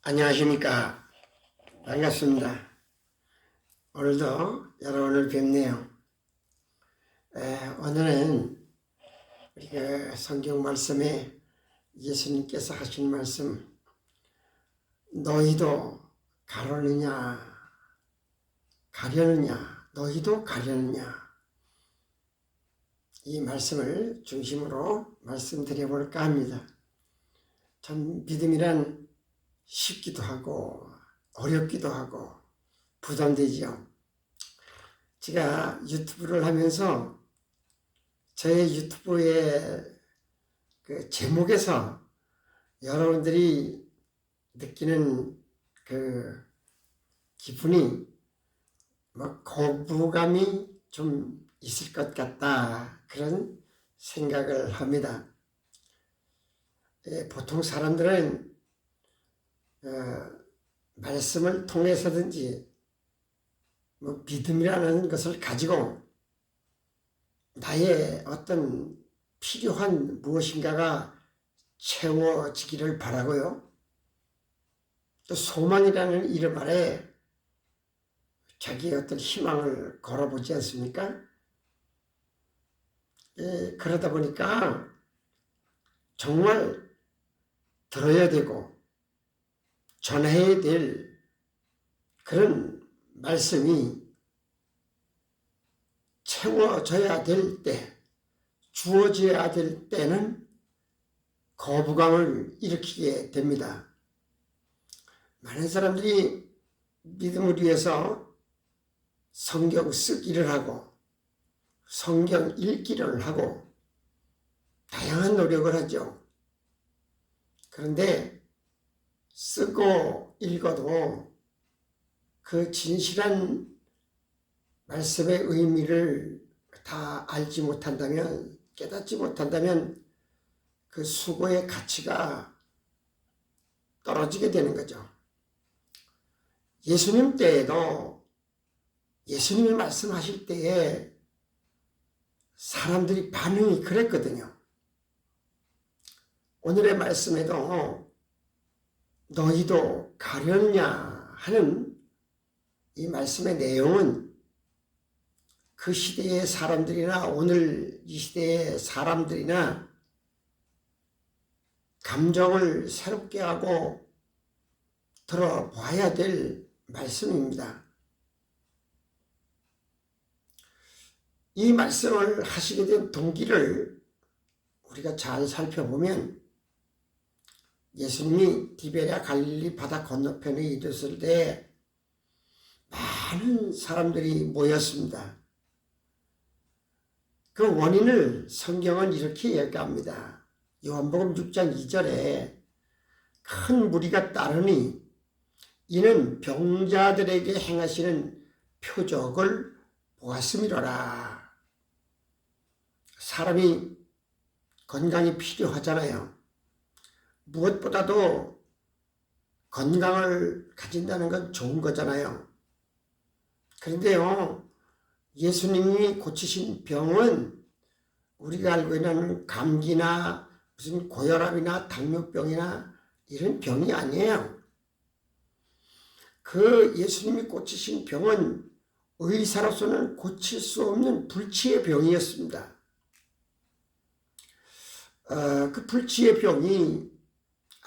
안녕하십니까. 반갑습니다. 오늘도 여러분을 뵙네요. 오늘은 우리가 성경 말씀에 예수님께서 하신 말씀, 너희도 가려느냐, 너희도 가려느냐, 이 말씀을 중심으로 말씀드려 볼까 합니다. 참 믿음이란 쉽기도 하고 어렵기도 하고 부담되지요. 제가 유튜브를 하면서 저의 유튜브의 그 제목에서 여러분들이 느끼는 그 기분이 거부감이 좀 있을 것 같다, 그런 생각을 합니다. 보통 사람들은 말씀을 통해서든지 믿음이라는 것을 가지고 나의 어떤 필요한 무엇인가가 채워지기를 바라고요. 또 소망이라는 이름 아래 자기의 어떤 희망을 걸어보지 않습니까? 그러다 보니까 정말 들어야 되고 전해야 될 그런 말씀이 채워져야 될 때, 주어져야 될 때는 거부감을 일으키게 됩니다. 많은 사람들이 믿음을 위해서 성경 쓰기를 하고 성경 읽기를 하고 다양한 노력을 하죠. 그런데 쓰고 읽어도 그 진실한 말씀의 의미를 다 알지 못한다면, 깨닫지 못한다면 그 수고의 가치가 떨어지게 되는 거죠. 예수님 때에도 예수님이 말씀하실 때에 사람들이 반응이 그랬거든요. 오늘의 말씀에도 너희도 가려느냐 하는 이 말씀의 내용은 그 시대의 사람들이나 오늘 이 시대의 사람들이나 감정을 새롭게 하고 들어봐야 될 말씀입니다. 이 말씀을 하시게 된 동기를 우리가 잘 살펴보면 예수님이 디베랴 갈릴리 바다 건너편에 이르렀을 때 많은 사람들이 모였습니다. 그 원인을 성경은 이렇게 얘기합니다. 요한복음 6장 2절에 큰 무리가 따르니 이는 병자들에게 행하시는 표적을 보았음이로라. 사람이 건강이 필요하잖아요. 무엇보다도 건강을 가진다는 건 좋은 거잖아요. 그런데요, 예수님이 고치신 병은 우리가 알고 있는 감기나 무슨 고혈압이나 당뇨병이나 이런 병이 아니에요. 그 예수님이 고치신 병은 의사로서는 고칠 수 없는 불치의 병이었습니다. 그 불치의 병이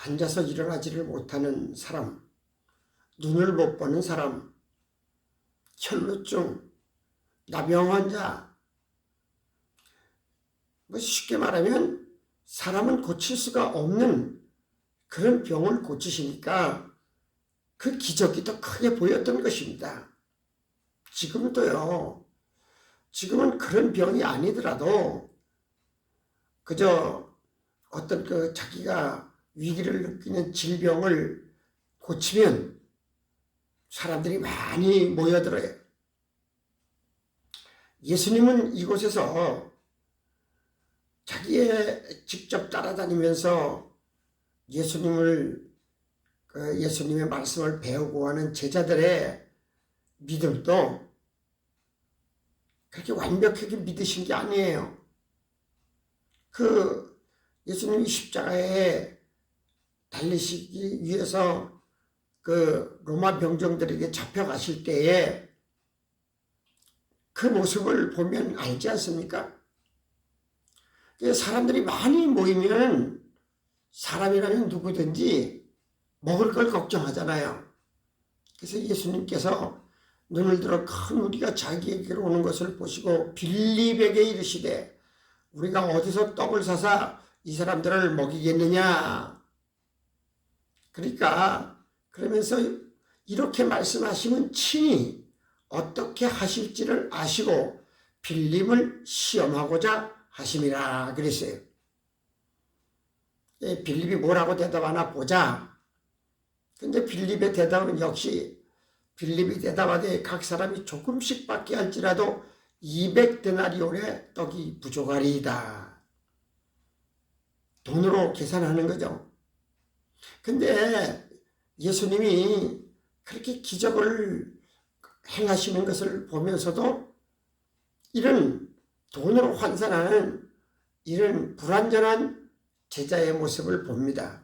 앉아서 일어나지를 못하는 사람, 눈을 못 보는 사람, 혈루증, 나병 환자, 쉽게 말하면 사람은 고칠 수가 없는 그런 병을 고치시니까 그 기적이 더 크게 보였던 것입니다. 지금도요, 지금은 그런 병이 아니더라도 그저 어떤 자기가 위기를 느끼는 질병을 고치면 사람들이 많이 모여들어요. 예수님은 이곳에서 자기의 직접 따라다니면서 예수님의 말씀을 배우고 하는 제자들의 믿음도 그렇게 완벽하게 믿으신 게 아니에요. 예수님이 십자가에 달리시기 위해서 그 로마 병정들에게 잡혀가실 때에 그 모습을 보면 알지 않습니까? 사람들이 많이 모이면 사람이라면 누구든지 먹을 걸 걱정하잖아요. 그래서 예수님께서 눈을 들어 큰 무리가 자기에게로 오는 것을 보시고 빌립에게 이르시되 우리가 어디서 떡을 사서 이 사람들을 먹이겠느냐. 그러니까 그러면서 이렇게 말씀하시면 친히 어떻게 하실지를 아시고 빌립을 시험하고자 하심이라 그랬어요. 빌립이 뭐라고 대답하나 보자. 근데 빌립의 대답은 역시 빌립이 대답하되 각 사람이 조금씩 받게 할지라도 200데나리온의 떡이 부족하리이다. 돈으로 계산하는 거죠. 근데 예수님이 그렇게 기적을 행하시는 것을 보면서도 이런 돈으로 환산하는 이런 불완전한 제자의 모습을 봅니다.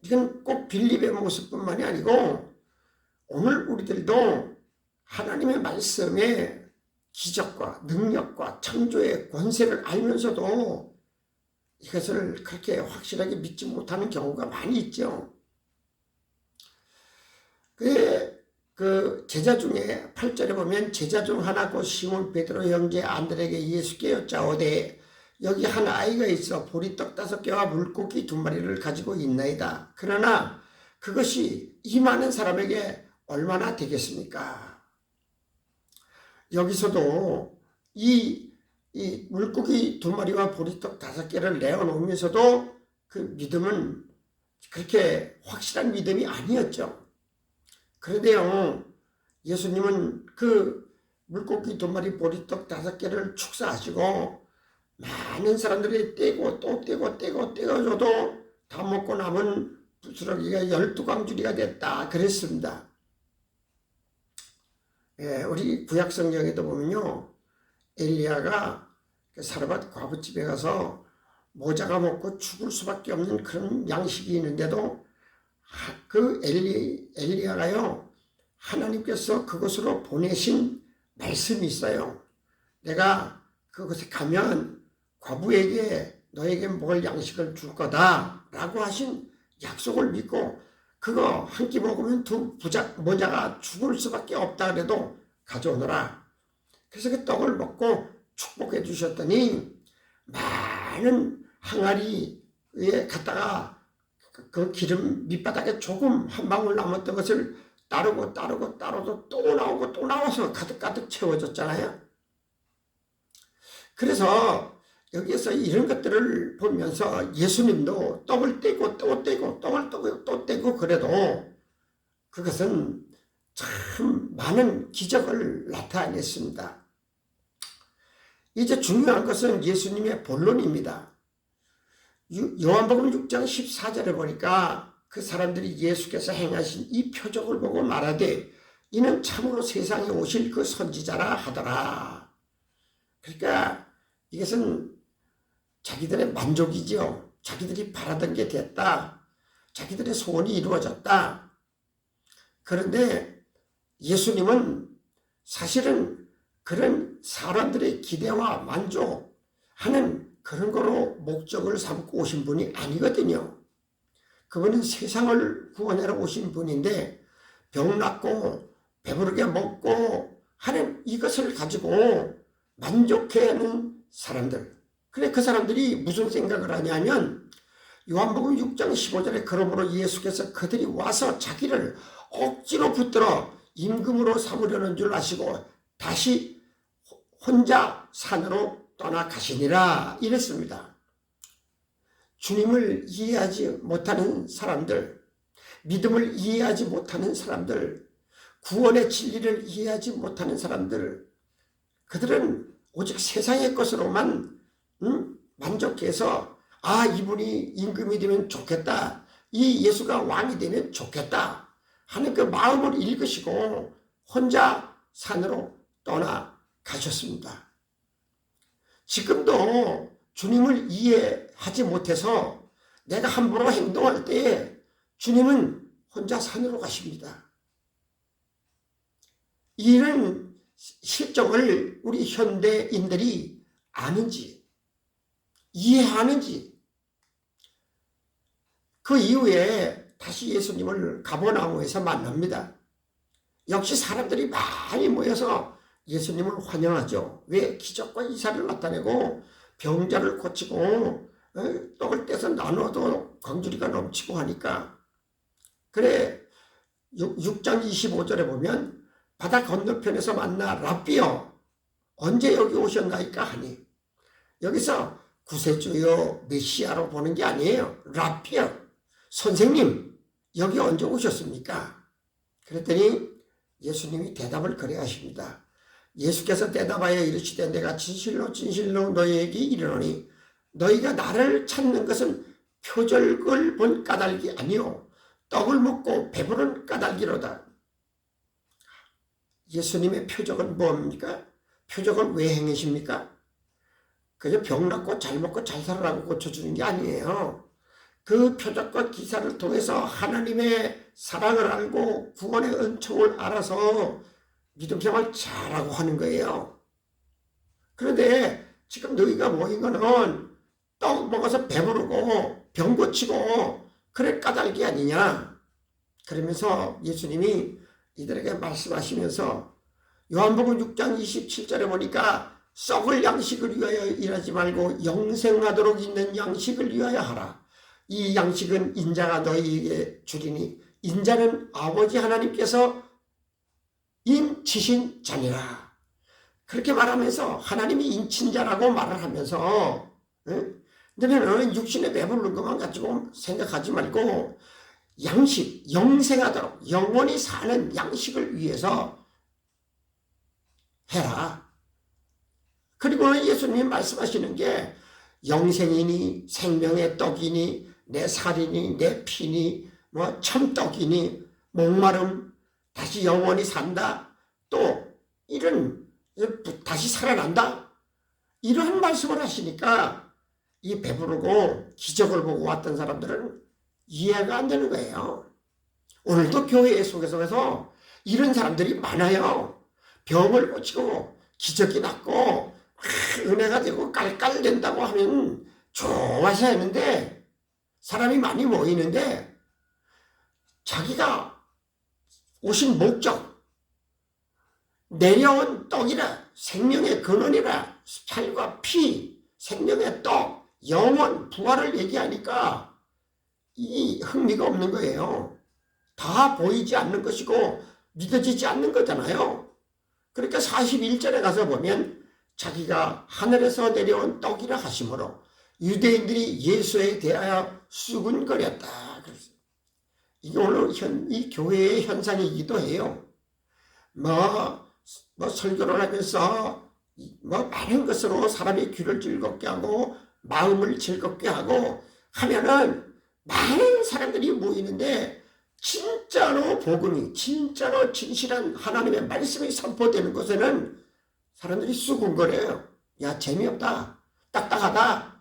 이건 꼭 빌립의 모습뿐만이 아니고 오늘 우리들도 하나님의 말씀에 기적과 능력과 창조의 권세를 알면서도 이것을 그렇게 확실하게 믿지 못하는 경우가 많이 있죠. 그 제자 중에 8절에 보면 제자 중 하나 곧 시몬 베드로 형제 안드레에게 예수께 여짜오되 여기 한 아이가 있어 보리떡 5개와 물고기 2마리를 가지고 있나이다. 그러나 그것이 이 많은 사람에게 얼마나 되겠습니까? 여기서도 이 물고기 2마리와 보리떡 5개를 내어놓으면서도 그 믿음은 그렇게 확실한 믿음이 아니었죠. 그런데요, 예수님은 그 물고기 2마리 보리떡 5개를 축사하시고 많은 사람들이 떼고 또 떼어줘도 다 먹고 남은 부스러기가 12광주리가 됐다 그랬습니다. 우리 구약성경에도 보면요, 엘리야가 사르밧 과부집에 가서 모자가 먹고 죽을 수밖에 없는 그런 양식이 있는데도 그 엘리야가요, 하나님께서 그것으로 보내신 말씀이 있어요. 내가 그곳에 가면 과부에게 너에게 먹을 양식을 줄 거다 라고 하신 약속을 믿고 그거 한 끼 먹으면 모자가 죽을 수밖에 없다 그래도 가져오너라. 그래서 그 떡을 먹고 축복해 주셨더니 많은 항아리에 갖다가 그 기름 밑바닥에 조금 한 방울 남았던 것을 따르고 또 나오고 또 나와서 가득 채워졌잖아요. 그래서 여기에서 이런 것들을 보면서 예수님도 떡을 떼고 또 떼고 떡을 또 떼고 그래도 그것은 참 많은 기적을 나타냈습니다. 이제 중요한 것은 예수님의 본론입니다. 요한복음 6장 14절에 보니까 그 사람들이 예수께서 행하신 이 표적을 보고 말하되 이는 참으로 세상에 오실 그 선지자라 하더라. 그러니까 이것은 자기들의 만족이죠. 자기들이 바라던 게 됐다. 자기들의 소원이 이루어졌다. 그런데 예수님은 사실은 그런 사람들의 기대와 만족하는 그런 거로 목적을 삼고 오신 분이 아니거든요. 그분은 세상을 구원하러 오신 분인데 병 낫고 배부르게 먹고 하는 이것을 가지고 만족해하는 사람들. 그래 그 사람들이 무슨 생각을 하냐면 요한복음 6장 15절에 그러므로 예수께서 그들이 와서 자기를 억지로 붙들어 임금으로 삼으려는 줄 아시고 다시 혼자 산으로 떠나가시니라 이랬습니다. 주님을 이해하지 못하는 사람들, 믿음을 이해하지 못하는 사람들, 구원의 진리를 이해하지 못하는 사람들, 그들은 오직 세상의 것으로만 만족해서 이분이 임금이 되면 좋겠다, 이 예수가 왕이 되면 좋겠다 하는 그 마음을 읽으시고 혼자 산으로 떠나가셨습니다. 지금도 주님을 이해하지 못해서 내가 함부로 행동할 때 주님은 혼자 산으로 가십니다. 이런 실정을 우리 현대인들이 아는지 이해하는지, 그 이후에 다시 예수님을 가버나움에서 만납니다. 역시 사람들이 많이 모여서 예수님을 환영하죠. 왜? 기적과 이사를 나타내고 병자를 고치고 떡을 떼서 나눠도 광주리가 넘치고 하니까. 그래 6장 25절에 보면 바다 건너편에서 만나 랍비여 언제 여기 오셨나이까 하니, 여기서 구세주요 메시아로 보는 게 아니에요. 랍비여 선생님 여기 언제 오셨습니까? 그랬더니 예수님이 대답을 그래 하십니다. 예수께서 대답하여 이르시되 내가 진실로 진실로 너희에게 이르노니 너희가 나를 찾는 것은 표적을 본 까닭이 아니요 떡을 먹고 배부른 까닭이로다. 예수님의 표적은 뭡니까? 표적은 왜 행하십니까? 그저 병 낫고 잘 먹고 잘 살아라고 고쳐주는 게 아니에요. 그 표적과 기사를 통해서 하나님의 사랑을 알고 구원의 은총을 알아서 믿음 생활 잘하고 하는 거예요. 그런데 지금 너희가 모인 거는 떡 먹어서 배부르고 병 고치고 그럴 까닭이 아니냐. 그러면서 예수님이 이들에게 말씀하시면서 요한복음 6장 27절에 보니까 썩을 양식을 위하여 일하지 말고 영생하도록 있는 양식을 위하여 하라. 이 양식은 인자가 너희에게 주리니 인자는 아버지 하나님께서 인치신 자니라. 그렇게 말하면서 하나님이 인친 자라고 말을 하면서, 너는 육신에 배부른 것만 가지고 생각하지 말고 양식, 영생하도록 영원히 사는 양식을 위해서 해라. 그리고 예수님이 말씀하시는 게 영생이니 생명의 떡이니 내 살이니 내 피니 뭐 참떡이니 목마름 다시 영원히 산다, 또 이런 다시 살아난다, 이러한 말씀을 하시니까 이 배부르고 기적을 보고 왔던 사람들은 이해가 안 되는 거예요. 오늘도 교회 속에서 이런 사람들이 많아요. 병을 고치고 기적이 낫고 은혜가 되고 깔깔된다고 하면 좋아서 하는데, 사람이 많이 모이는데 자기가 오신 목적, 내려온 떡이라 생명의 근원이라 살과 피, 생명의 떡, 영원, 부활을 얘기하니까 이 흥미가 없는 거예요. 다 보이지 않는 것이고 믿어지지 않는 거잖아요. 그러니까 41절에 가서 보면 자기가 하늘에서 내려온 떡이라 하심으로 유대인들이 예수에 대하여 수군거렸다. 이게 오늘 이 교회의 현상이기도 해요. 뭐 설교를 하면서 많은 것으로 사람의 귀를 즐겁게 하고 마음을 즐겁게 하고 하면은 많은 사람들이 모이는데 진짜로 복음이, 진짜로 진실한 하나님의 말씀이 선포되는 곳에는 사람들이 수군거려요. 야, 재미없다, 딱딱하다.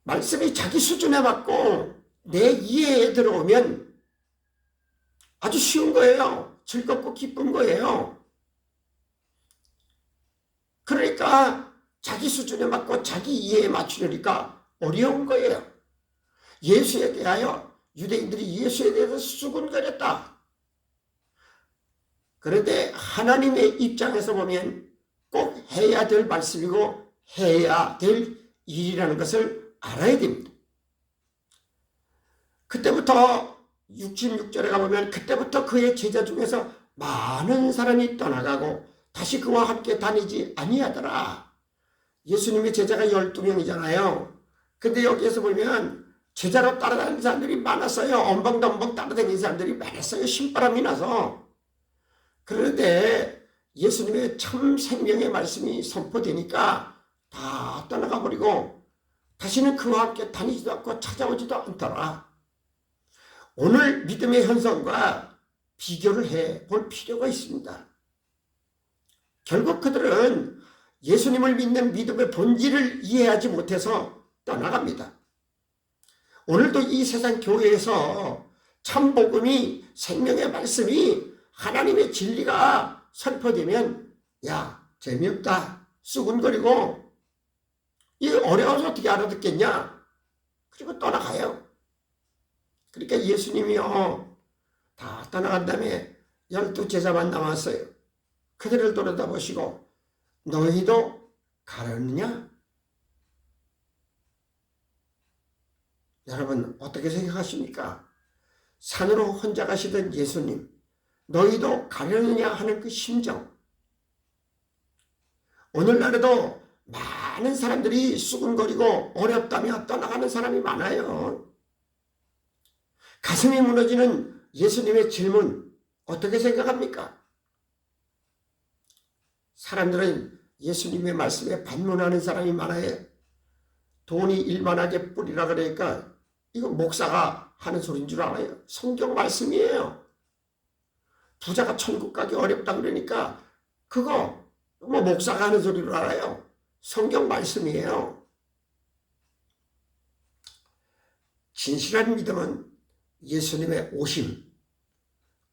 말씀이 자기 수준에 맞고 내 이해에 들어오면 아주 쉬운 거예요. 즐겁고 기쁜 거예요. 그러니까 자기 수준에 맞고 자기 이해에 맞추려니까 어려운 거예요. 예수에 대하여 유대인들이 예수에 대해서 수군거렸다. 그런데 하나님의 입장에서 보면 꼭 해야 될 말씀이고 해야 될 일이라는 것을 알아야 됩니다. 그때부터 66절에 가보면 그때부터 그의 제자 중에서 많은 사람이 떠나가고 다시 그와 함께 다니지 아니하더라. 예수님의 제자가 12명이잖아요. 근데 여기에서 보면 제자로 따라다니는 사람들이 많았어요. 엄벙덤벙 따라다니는 사람들이 많았어요. 신바람이 나서. 그런데 예수님의 참 생명의 말씀이 선포되니까 다 떠나가 버리고 다시는 그와 함께 다니지도 않고 찾아오지도 않더라. 오늘 믿음의 현상과 비교를 해볼 필요가 있습니다. 결국 그들은 예수님을 믿는 믿음의 본질을 이해하지 못해서 떠나갑니다. 오늘도 이 세상 교회에서 참 복음이, 생명의 말씀이, 하나님의 진리가 선포되면 야, 재미없다, 수군거리고 이게 어려워서 어떻게 알아듣겠냐, 그리고 떠나가요. 그러니까 예수님이요 다 떠나간 다음에 12제자만 남았어요. 그들을 돌아다보시고 너희도 가려느냐? 여러분 어떻게 생각하십니까? 산으로 혼자 가시던 예수님, 너희도 가려느냐 하는 그 심정. 오늘날에도 많은 사람들이 수군거리고 어렵다며 떠나가는 사람이 많아요. 가슴이 무너지는 예수님의 질문 어떻게 생각합니까? 사람들은 예수님의 말씀에 반문하는 사람이 많아요. 돈이 일만하게 뿌리라 그러니까 이거 목사가 하는 소리인 줄 알아요. 성경 말씀이에요. 부자가 천국 가기 어렵다 그러니까 그거 뭐 목사가 하는 소리로 알아요. 성경 말씀이에요. 진실한 믿음은 예수님의 오심,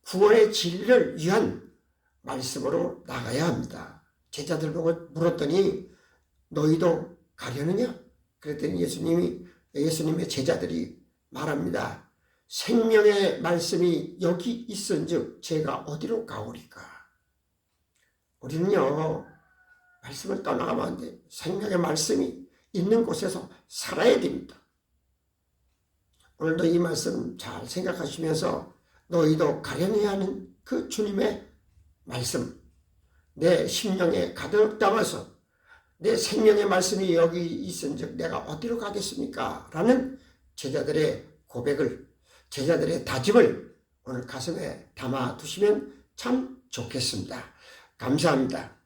구원의 진리를 위한 말씀으로 나가야 합니다. 제자들 보고 물었더니 너희도 가려느냐? 그랬더니 예수님의 제자들이 말합니다. 생명의 말씀이 여기 있은즉 제가 어디로 가오리까? 우리는요 말씀을 떠나가면 안 돼요. 생명의 말씀이 있는 곳에서 살아야 됩니다. 오늘도 이 말씀 잘 생각하시면서 너희도 가려내야 하는 그 주님의 말씀, 내 심령에 가득 담아서 내 생명의 말씀이 여기 있은즉 내가 어디로 가겠습니까? 라는 제자들의 고백을, 제자들의 다짐을 오늘 가슴에 담아 두시면 참 좋겠습니다. 감사합니다.